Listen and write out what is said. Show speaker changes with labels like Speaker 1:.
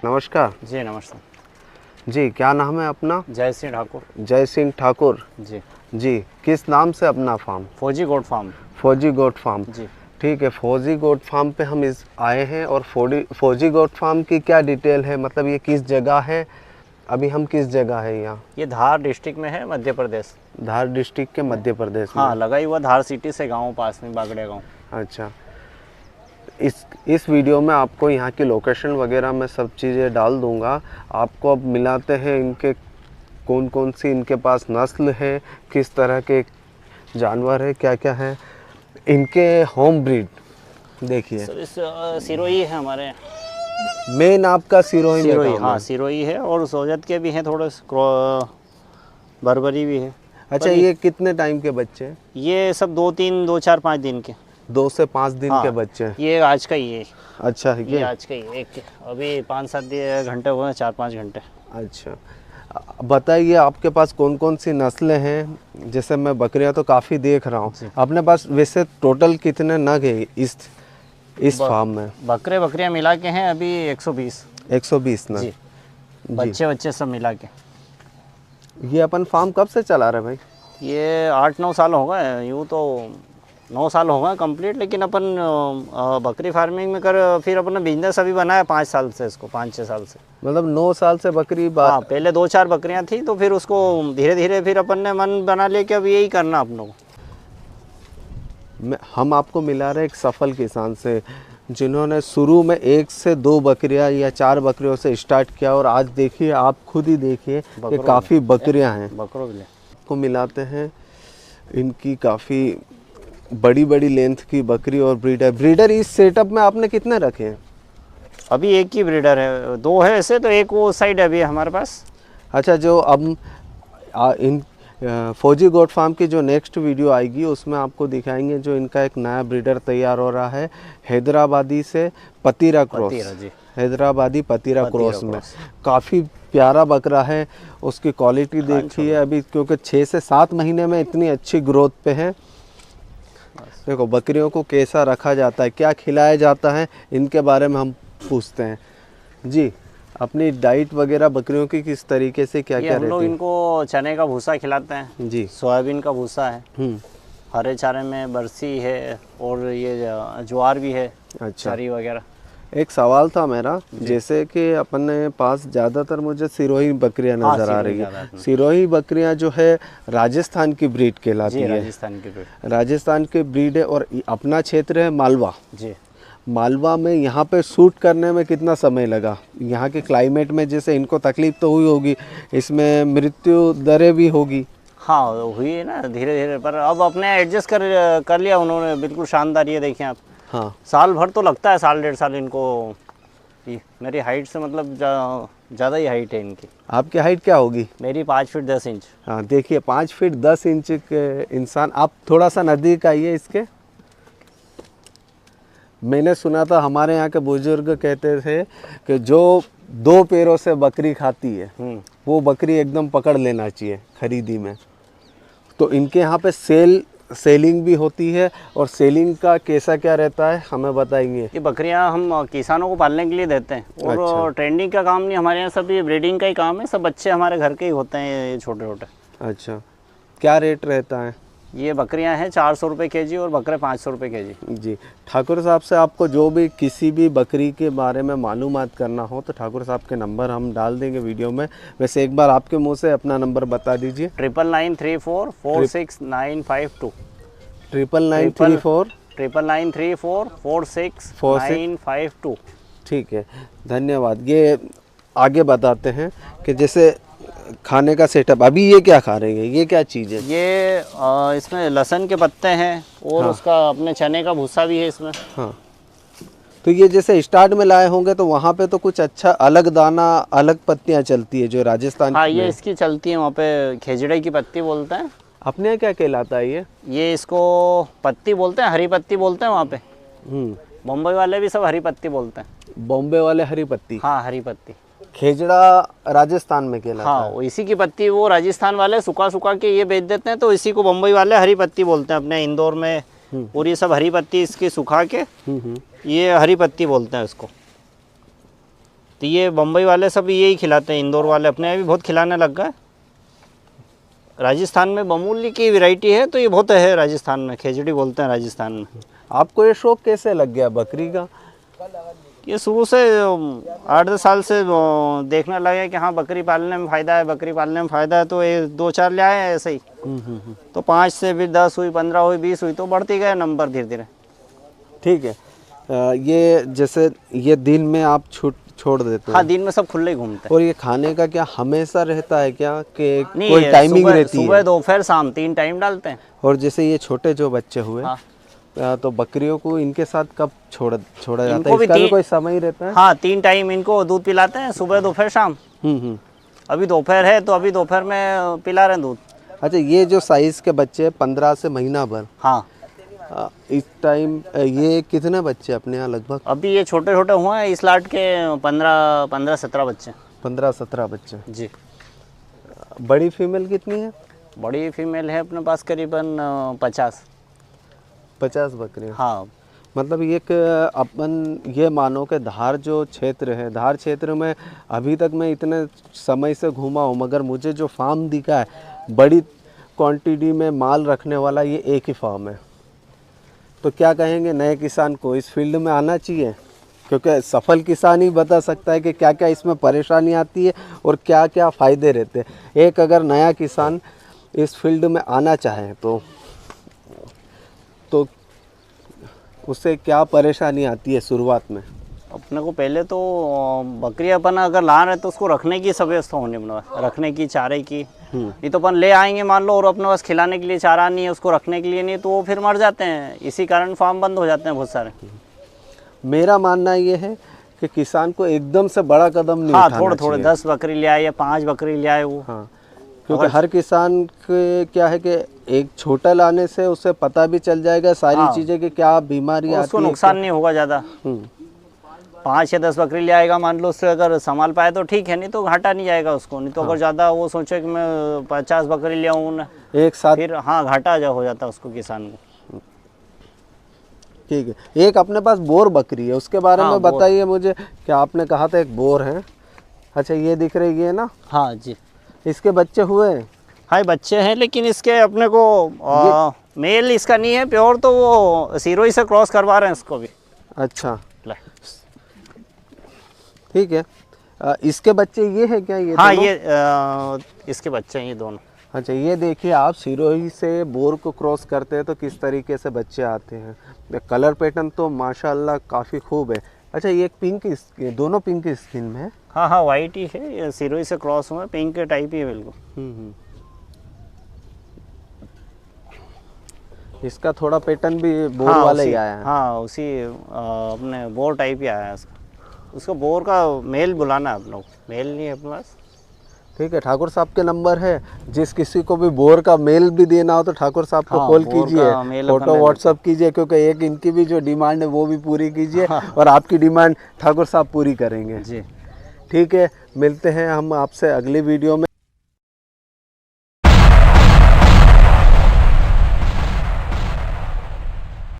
Speaker 1: नमस्कार
Speaker 2: जी नमस्कार
Speaker 1: जी। क्या नाम है अपना?
Speaker 2: जय सिंह ठाकुर।
Speaker 1: जय सिंह ठाकुर
Speaker 2: जी
Speaker 1: जी। किस नाम से अपना फार्म?
Speaker 2: फौजी गोट फार्म।
Speaker 1: फौजी गोट फार्म।
Speaker 2: जी
Speaker 1: ठीक है, फौजी गोट फार्म पे हम इस आए हैं। और फौजी गोट फार्म की क्या डिटेल है, मतलब ये किस जगह है? अभी हम किस जगह है यहाँ?
Speaker 2: ये धार डिस्ट्रिक्ट में है, मध्य प्रदेश।
Speaker 1: धार डिस्ट्रिक्ट के मध्य प्रदेश में।
Speaker 2: हाँ, लगा ही हुआ धार सिटी से गांव पास में, बागड़िया गांव।
Speaker 1: अच्छा। इस वीडियो में आपको यहाँ की लोकेशन वगैरह मैं सब चीज़ें डाल दूँगा। आपको अब मिलाते हैं इनके कौन कौन सी इनके पास नस्ल है, किस तरह के जानवर है, क्या क्या है इनके होम ब्रीड। देखिए
Speaker 2: सर इस सिरोही है हमारे।
Speaker 1: मेन आपका सिरोही में
Speaker 2: सिरोही,
Speaker 1: काम
Speaker 2: हाँ
Speaker 1: है।
Speaker 2: सिरोही है और सोजत के भी हैं थोड़े, बर्बरी भी है।
Speaker 1: अच्छा, ये कितने टाइम के बच्चे हैं?
Speaker 2: ये सब 2 4 5 दिन के।
Speaker 1: 2 से 5 दिन
Speaker 2: हाँ,
Speaker 1: के बच्चे हैं।
Speaker 2: ये आज का ही है।
Speaker 1: अच्छा है
Speaker 2: ये आज का ही एक अभी 5 7 घंटे हुए हैं, 4 5 घंटे।
Speaker 1: अच्छा, बताइए आपके पास कौन कौन सी नस्लें हैं? जैसे मैं बकरियां तो काफ़ी देख रहा हूँ अपने पास। वैसे टोटल कितने नग है इस फार्म में?
Speaker 2: बकरियां मिला के हैं अभी 120।
Speaker 1: 120 नग
Speaker 2: जी, बच्चे सब मिला के।
Speaker 1: ये अपन फार्म कब से चला रहे भाई?
Speaker 2: ये 8 9 साल हो गए, यूँ तो 9 साल हो गए कंप्लीट। लेकिन अपन बकरी फार्मिंग में फिर अपना बिजनेस अभी बनाया 5 साल से, इसको 5 6 साल से।
Speaker 1: मतलब 9 साल से बकरी
Speaker 2: हाँ, पहले 2 4 बकरियां थी, तो फिर उसको धीरे धीरे फिर अपन ने मन बना लिया कि अब यही करना अपनों को।
Speaker 1: हम आपको मिला रहे एक सफल किसान से, जिन्होंने शुरू में 1 से 2 बकरियां या 4 बकरियों से स्टार्ट किया। और आज देखिए, आप खुद ही देखिए कि काफ़ी बकरियां हैं।
Speaker 2: बकरों के लिए
Speaker 1: को मिलाते हैं इनकी काफ़ी बड़ी बड़ी लेंथ की बकरी और ब्रीडर। ब्रीडर इस सेटअप में आपने कितने रखे हैं?
Speaker 2: अभी एक ही ब्रीडर है, 2 है ऐसे, तो एक वो साइड है अभी हमारे पास।
Speaker 1: अच्छा, जो अब इन फौजी गोट फार्म की जो नेक्स्ट वीडियो आएगी उसमें आपको दिखाएंगे जो इनका एक नया ब्रीडर तैयार हो रहा है, हैदराबादी से पतीरा क्रॉस। हैदराबादी पतीरा क्रॉस में काफ़ी प्यारा बकरा है। उसकी क्वालिटी देखिए अभी, क्योंकि 6 से 7 महीने में इतनी अच्छी ग्रोथ पे है। देखो बकरियों को कैसा रखा जाता है, क्या खिलाया जाता है, इनके बारे में हम पूछते हैं जी। अपनी डाइट वगैरह बकरियों की किस तरीके से क्या क्या
Speaker 2: हम लोग
Speaker 1: रहती है?
Speaker 2: इनको चने का भूसा खिलाते हैं
Speaker 1: जी।
Speaker 2: सोयाबीन का भूसा है, हरे चारे में बरसी है, और ये ज्वार भी है।
Speaker 1: अच्छा,
Speaker 2: चारी वगैरह।
Speaker 1: एक सवाल था मेरा, जैसे कि अपने पास ज़्यादातर मुझे सिरोही बकरियां नज़र आ रही है। सिरोही बकरियां जो है राजस्थान की ब्रीड कहलाती है।
Speaker 2: राजस्थान की ब्रीड।
Speaker 1: राजस्थान की ब्रीड है। और अपना क्षेत्र है मालवा।
Speaker 2: जी।
Speaker 1: मालवा में यहाँ पे शूट करने में कितना समय लगा? यहाँ के क्लाइमेट में जैसे इनको तकलीफ तो हुई होगी, इसमें मृत्यु दरें भी होगी।
Speaker 2: हाँ हुई है ना, धीरे धीरे, पर अब अपने एडजस्ट कर लिया उन्होंने। बिल्कुल शानदार, ये देखें आप।
Speaker 1: हाँ,
Speaker 2: साल भर तो लगता है, 1.5 साल इनको। मेरी हाइट से मतलब ज़्यादा ही हाइट है इनकी।
Speaker 1: आपकी हाइट क्या होगी?
Speaker 2: मेरी 5 फीट 10 इंच।
Speaker 1: हाँ देखिए, 5 फीट 10 इंच के इंसान। आप थोड़ा सा नज़दीक आइए इसके। मैंने सुना था हमारे यहाँ के बुजुर्ग कहते थे कि जो 2 पैरों से बकरी खाती है वो बकरी एकदम पकड़ लेना चाहिए खरीदी में। तो इनके यहाँ पे सेलिंग भी होती है। और सेलिंग का कैसा क्या रहता है हमें बताएंगे?
Speaker 2: ये बकरियां हम किसानों को पालने के लिए देते हैं। और
Speaker 1: अच्छा।
Speaker 2: ट्रेंडिंग का काम नहीं हमारे यहाँ, सब ये ब्रीडिंग का ही काम है। सब बच्चे हमारे घर के ही होते हैं, ये छोटे छोटे।
Speaker 1: अच्छा, क्या रेट रहता है?
Speaker 2: ये बकरियां हैं 400 रुपये केजी और बकरे 500 रुपये केजी।
Speaker 1: जी। ठाकुर साहब से आपको जो भी किसी भी बकरी के बारे में मालूमात करना हो तो ठाकुर साहब के नंबर हम डाल देंगे वीडियो में। वैसे एक बार आपके मुंह से अपना नंबर बता दीजिए।
Speaker 2: 9994469552।
Speaker 1: 9934469552।
Speaker 2: ठीक
Speaker 1: है, धन्यवाद। ये आगे बताते हैं कि जैसे खाने का सेटअप। अभी ये क्या खा रहे हैं, ये क्या चीज़ है?
Speaker 2: ये इसमें लहसुन के पत्ते हैं और उसका अपने चने का भूसा भी है इसमें।
Speaker 1: हाँ, तो ये जैसे स्टार्ट में लाए होंगे तो वहाँ पे तो कुछ अच्छा अलग दाना, अलग पत्तियाँ चलती है जो राजस्थान।
Speaker 2: हाँ, ये इसकी चलती है वहाँ पे, खेजड़े की पत्ती बोलते हैं।
Speaker 1: अपने यहाँ क्या कहलाता है
Speaker 2: ये इसको पत्ती बोलते हैं, हरी पत्ती बोलते हैं वहाँ पे। मुंबई वाले भी सब हरी पत्ती बोलते हैं।
Speaker 1: बॉम्बे वाले हरी पत्ती।
Speaker 2: हाँ, हरी पत्ती।
Speaker 1: खेजड़ा राजस्थान में कहलाता है।
Speaker 2: हाँ, इसी की पत्ती वो राजस्थान वाले सुखा के ये बेच देते हैं, तो इसी को मुंबई वाले हरी पत्ती बोलते हैं। अपने इंदौर में पूरी सब हरी पत्ती इसकी सुखा के ये हरी पत्ती बोलते हैं इसको। तो ये बम्बई वाले सब यही खिलाते हैं, इंदौर वाले अपने यहाँ भी बहुत खिलाने लग गए। राजस्थान में बमूली की वैरायटी है, तो ये बहुत है राजस्थान में, खेजड़ी बोलते हैं राजस्थान में।
Speaker 1: आपको ये शौक कैसे लग गया बकरी का?
Speaker 2: ये शुरू से 8-10 साल से देखने लगे कि हाँ बकरी पालने में फ़ायदा है, बकरी पालने में फ़ायदा है, तो ये 2-4 ले आए ऐसे ही। तो 5 से फिर 10 हुई, 15 हुई, 20 हुई, तो बढ़ती गए नंबर धीरे धीरे।
Speaker 1: ठीक है। ये जैसे ये दिन में आप छोड़ देते
Speaker 2: हाँ,
Speaker 1: हैं,
Speaker 2: दिन में सब खुले ही घूमते हैं।
Speaker 1: और ये खाने का क्या हमेशा रहता है क्या, कि
Speaker 2: नहीं,
Speaker 1: कोई टाइमिंग रहती
Speaker 2: सुबह
Speaker 1: है?
Speaker 2: दोपहर शाम 3 टाइम डालते हैं।
Speaker 1: और जैसे ये छोटे जो बच्चे हुए,
Speaker 2: हाँ।
Speaker 1: तो बकरियों को इनके साथ कब छोड़ा जाता है?
Speaker 2: इनको भी
Speaker 1: इसका भी कोई समय रहता है?
Speaker 2: हाँ, 3 टाइम इनको दूध पिलाते हैं, सुबह दोपहर शाम। अभी दोपहर है तो अभी दोपहर में पिला रहे हैं दूध।
Speaker 1: अच्छा, ये जो साइज के बच्चे 15 से महीना भर,
Speaker 2: हाँ,
Speaker 1: इस टाइम ये कितने बच्चे अपने यहाँ लगभग?
Speaker 2: अभी ये छोटे छोटे हुए हैं, इस लाट के 15-17 बच्चे।
Speaker 1: 15-17 बच्चे।
Speaker 2: जी।
Speaker 1: बड़ी फीमेल कितनी है?
Speaker 2: बड़ी फीमेल है अपने पास करीबन
Speaker 1: 50 बकरियाँ।
Speaker 2: हाँ।
Speaker 1: मतलब एक अपन ये मानो कि धार जो क्षेत्र है, धार क्षेत्र में अभी तक मैं इतने समय से घूमा हूँ, मगर मुझे जो फार्म दिखा है बड़ी क्वांटिटी में माल रखने वाला, ये एक ही फार्म है। तो क्या कहेंगे नए किसान को इस फील्ड में आना चाहिए? क्योंकि सफल किसान ही बता सकता है कि क्या क्या इसमें परेशानी आती है और क्या क्या फ़ायदे रहते हैं। एक अगर नया किसान इस फील्ड में आना चाहे तो उससे क्या परेशानी आती है शुरुआत में?
Speaker 2: अपने को पहले तो बकरी अपन अगर ला रहे तो उसको रखने की सब व्यवस्था होनी अपने पास, रखने की, चारे की। नहीं तो अपन ले आएंगे मान लो, और अपने पास खिलाने के लिए चारा नहीं है, उसको रखने के लिए नहीं, तो वो फिर मर जाते हैं। इसी कारण फार्म बंद हो जाते हैं बहुत सारे।
Speaker 1: मेरा मानना ये है कि किसान को एकदम से बड़ा कदम नहीं
Speaker 2: हाँ,
Speaker 1: उठाना
Speaker 2: थोड़े 10 बकरी ले आए या 5 बकरी ले आए वो।
Speaker 1: हाँ, क्योंकि हर किसान के क्या है कि एक छोटा लाने से उसे पता भी चल जाएगा सारी चीज़ें कि क्या बीमारी आती
Speaker 2: उसको
Speaker 1: है,
Speaker 2: नुकसान नहीं होगा ज़्यादा। 5 या 10 बकरी ले आएगा मान लो, उससे अगर संभाल पाए तो ठीक है, नहीं तो घाटा नहीं जाएगा उसको। नहीं तो अगर ज़्यादा वो सोचे कि मैं 50 बकरी ले आऊँ ना
Speaker 1: एक साथ,
Speaker 2: फिर हाँ घाटा हो जाता है उसको, किसान को।
Speaker 1: ठीक है। एक अपने पास बोर बकरी है, उसके बारे में बताइए मुझे। क्या आपने कहा था एक बोर है? अच्छा, ये दिख रही है ना?
Speaker 2: हाँ जी।
Speaker 1: इसके बच्चे हुए?
Speaker 2: हाँ, बच्चे हैं, लेकिन इसके अपने को मेल इसका नहीं है प्योर, तो वो सिरोही से क्रॉस करवा रहे हैं इसको भी।
Speaker 1: अच्छा, ठीक है। इसके बच्चे ये है क्या? ये
Speaker 2: हाँ,
Speaker 1: दोनों?
Speaker 2: ये इसके बच्चे हैं ये दोनों।
Speaker 1: अच्छा, ये देखिए आप, सिरोही से बोर को क्रॉस करते हैं तो किस तरीके से बच्चे आते हैं। कलर पैटर्न तो माशाल्लाह काफ़ी खूब है। अच्छा, ये पिंक, दोनों पिंक स्किन में है?
Speaker 2: हाँ हाँ, वाइट ही है, ये सिरोही से क्रॉस हुआ, पिंक के टाइप ही है बिल्कुल।
Speaker 1: इसका थोड़ा पैटर्न भी बोर वाला ही आया है।
Speaker 2: हाँ, उसी अपने बोर टाइप ही आया है उसका। उसको बोर का मेल बुलाना है आप लोग, मेल नहीं है अपने पास।
Speaker 1: ठीक है, ठाकुर साहब के नंबर है, जिस किसी को भी बोर का मेल भी देना हो तो ठाकुर साहब को कॉल कीजिए, फोटो व्हाट्सअप कीजिए, क्योंकि एक इनकी भी जो डिमांड है वो भी पूरी कीजिए और आपकी डिमांड ठाकुर साहब पूरी करेंगे।
Speaker 2: जी,
Speaker 1: ठीक है, मिलते हैं हम आपसे अगली वीडियो में।